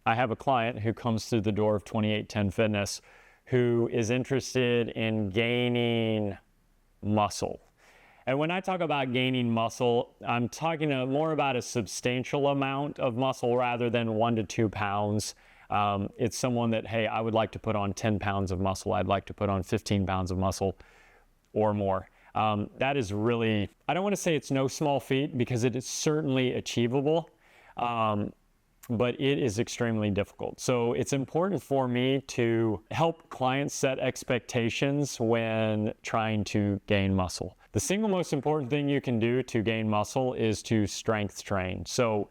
I have a client who comes through the door of 2810 Fitness who is interested in gaining muscle. And when I talk about gaining muscle, I'm talking more about a substantial amount of muscle rather than 1 to 2 pounds. It's someone that, hey, I would like to put on 10 pounds of muscle. I'd like to put on 15 pounds of muscle or more. That is really, I don't want to say it's no small feat because it is certainly achievable, but it is extremely difficult. So it's important for me to help clients set expectations when trying to gain muscle. The single most important thing you can do to gain muscle is to strength train. So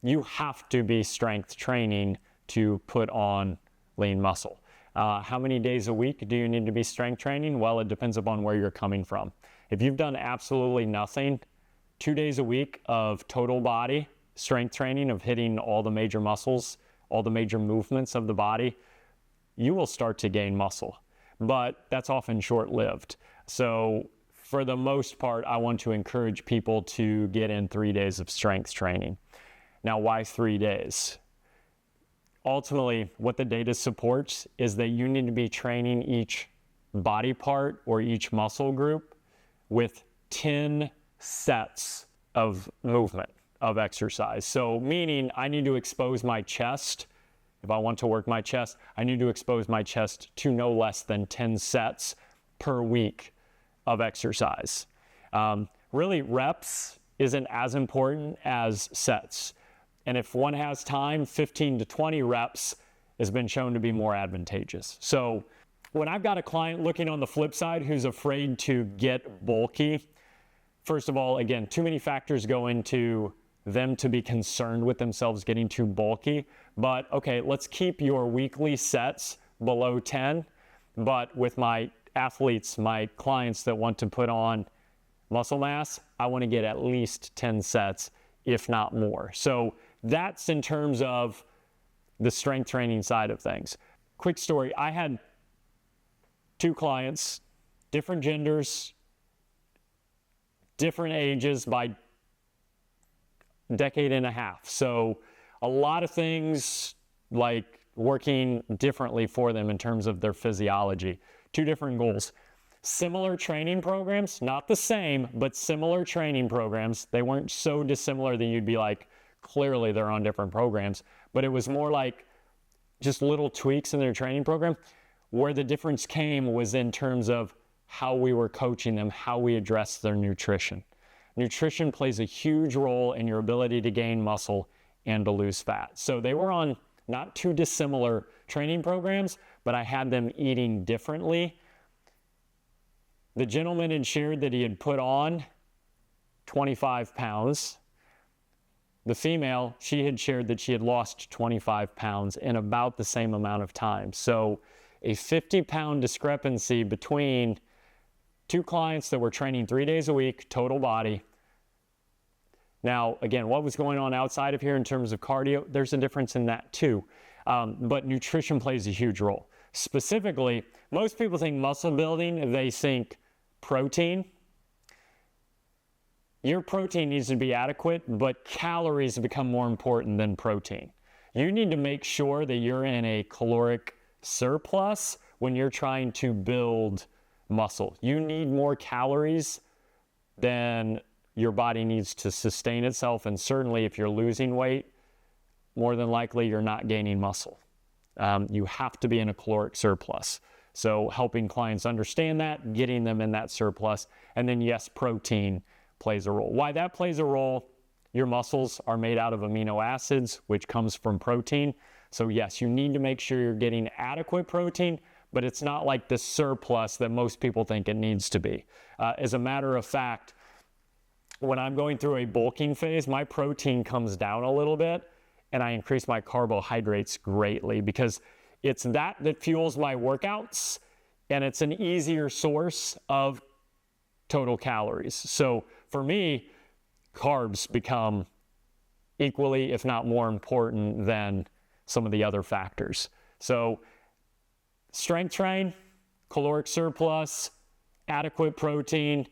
you have to be strength training to put on lean muscle. How many days a week do you need to be strength training? Well, it depends upon where you're coming from. If you've done absolutely nothing, 2 days a week of total body strength training, of hitting all the major muscles, all the major movements of the body, you will start to gain muscle. But that's often short-lived. So for the most part, I want to encourage people to get in 3 days of strength training. Now, why 3 days? Ultimately, what the data supports is that you need to be training each body part or each muscle group with 10 sets of movement, of exercise. So meaning I need to expose my chest. If I want to work my chest, I need to expose my chest to no less than 10 sets per week of exercise. Really, reps isn't as important as sets. And if one has time, 15 to 20 reps has been shown to be more advantageous. So when I've got a client looking on the flip side who's afraid to get bulky, first of all, again, too many factors go into them to be concerned with themselves getting too bulky. But okay, let's keep your weekly sets below 10. But with my athletes, my clients that want to put on muscle mass, I want to get at least 10 sets, if not more. So that's in terms of the strength training side of things. Quick story, I had 2 clients, different genders, different ages by decade and a half. So a lot of things like working differently for them in terms of their physiology. 2 different goals. Similar training programs, not the same, but similar training programs. They weren't so dissimilar that you'd be like, clearly they're on different programs, but it was more like just little tweaks in their training program. Where the difference came was in terms of how we were coaching them, how we addressed their nutrition. Nutrition plays a huge role in your ability to gain muscle and to lose fat. So they were on not too dissimilar training programs, but I had them eating differently. The gentleman had shared that he had put on 25 pounds. The female, she had shared that she had lost 25 pounds in about the same amount of time. So a 50-pound discrepancy between 2 clients that were training 3 days a week, total body. Now, again, what was going on outside of here in terms of cardio? There's a difference in that too. But nutrition plays a huge role. Specifically, most people think muscle building, they think protein. Your protein needs to be adequate, but calories become more important than protein. You need to make sure that you're in a caloric surplus when you're trying to build muscle. You need more calories than your body needs to sustain itself, and certainly if you're losing weight, more than likely you're not gaining muscle. You have to be in a caloric surplus. So helping clients understand that, getting them in that surplus, and then yes, protein plays a role. Why that plays a role, your muscles are made out of amino acids, which comes from protein. So yes, you need to make sure you're getting adequate protein, but it's not like the surplus that most people think it needs to be. As a matter of fact, when I'm going through a bulking phase, my protein comes down a little bit and I increase my carbohydrates greatly because it's that fuels my workouts and it's an easier source of total calories. So for me, carbs become equally, if not more important than some of the other factors. So strength train, caloric surplus, adequate protein,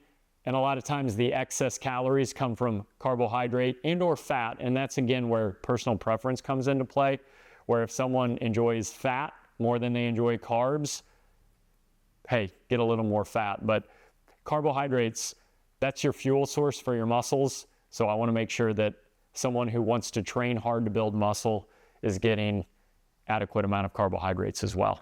and a lot of times the excess calories come from carbohydrate and or fat, and that's again where personal preference comes into play. where if someone enjoys fat more than they enjoy carbs, hey, get a little more fat. But carbohydrates, that's your fuel source for your muscles. So I want to make sure that someone who wants to train hard to build muscle is getting adequate amount of carbohydrates as well.